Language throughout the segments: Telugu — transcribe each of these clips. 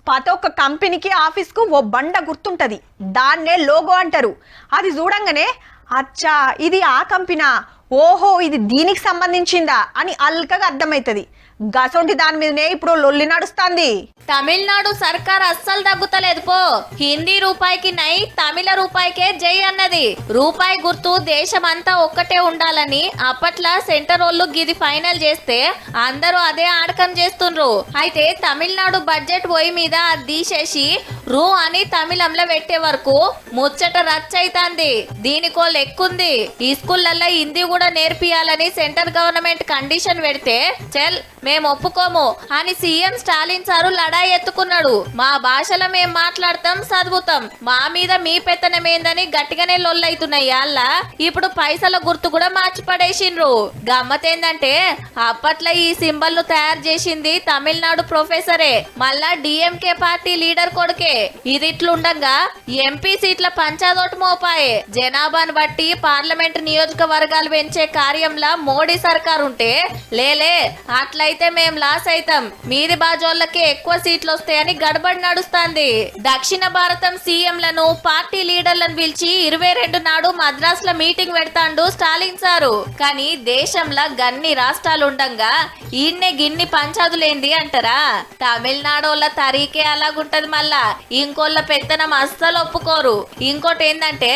ప్రతి ఒక్క కంపెనీకి ఆఫీస్కు ఓ బండ గుర్తుంటది, దాన్నే లోగో అంటారు. అది చూడంగానే అచ్చా ఇది ఆ కంపెనా, ఓహో ఇది దీనికి సంబంధించిందా అని అల్కగా అర్థమవుతుంది. గసొంటి దాని మీదనే ఇప్పుడు లొల్లి నడుస్తుంది. తమిళనాడు సర్కార్ అస్సలు తగ్గుతలేదు పో. హిందీ రూపాయికి నై, తమిళ రూపాయికే జై అన్నది. రూపాయి గుర్తు దేశమంతా ఒక్కటే ఉండాలని అప్పట్లా సెంటర్ వాళ్ళు గిది ఫైనల్ చేస్తే అందరూ అదే ఆడకం చేస్తుండ్రు. అయితే తమిళనాడు బడ్జెట్ పోయి మీద అది తీసేసి రూ అని తమిళంలో పెట్టే వరకు ముచ్చట రచ్చైతాంది. దీనికో లెక్కుంది. ఈ స్కూళ్ళల్లో హిందీ కూడా నేర్పియాలని సెంటర్ గవర్నమెంట్ కండిషన్ పెడితే చల్ మేము ఒప్పుకోము అని సీఎం స్టాలిన్ సారు లడాయి ఎత్తుకున్నాడు. మా భాషలో మేం మాట్లాడతాం, చదువుతాం, మా మీద మీ పెత్తనమేందని గట్టిగానే లొల్లైతున్నాయి. అల్ల ఇప్పుడు పైసల గుర్తు కూడా మార్చి పడేసిండ్రు. గమ్మతేందంటే అప్పట్లో ఈ సింబల్ ను తయారు చేసింది తమిళనాడు ప్రొఫెసరే, మళ్ళా డిఎంకే పార్టీ లీడర్ కొడుకే. ఇది ఇట్లుండగా ఎంపీ సీట్ల పంచాదోటు మోపాయే. జనాభాను బట్టి పార్లమెంట్ నియోజకవర్గాలు పెంచే కార్యంలా మోడీ సర్కార్ ఉంటే లేలే అట్లయితే మేం లాస్ అయితాం, మీది బాజోళ్ళకే ఎక్కువ సీట్లు వస్తాయని గడబడి నడుస్తుంది. దక్షిణ భారతం సీఎంలను పార్టీ లీడర్లను పిలిచి 22 నాడు మద్రాస్ లో మీటింగ్ పెడతాండు స్టాలిన్ సారు. కానీ దేశంలో గన్ని రాష్ట్రాలు ఉండంగా ఈయన్నే గిన్ని పంచాదులేంది అంటారా? తమిళనాడోళ్ళ తరీకే అలాగుంటది. మళ్ళా ఇంకోళ్ళ పెత్తనం అస్సలు ఒప్పుకోరు. ఇంకోటి ఏందంటే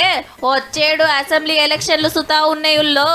వచ్చేడు అసెంబ్లీ ఎలక్షన్లు సుతా ఉన్నాయుల్లో.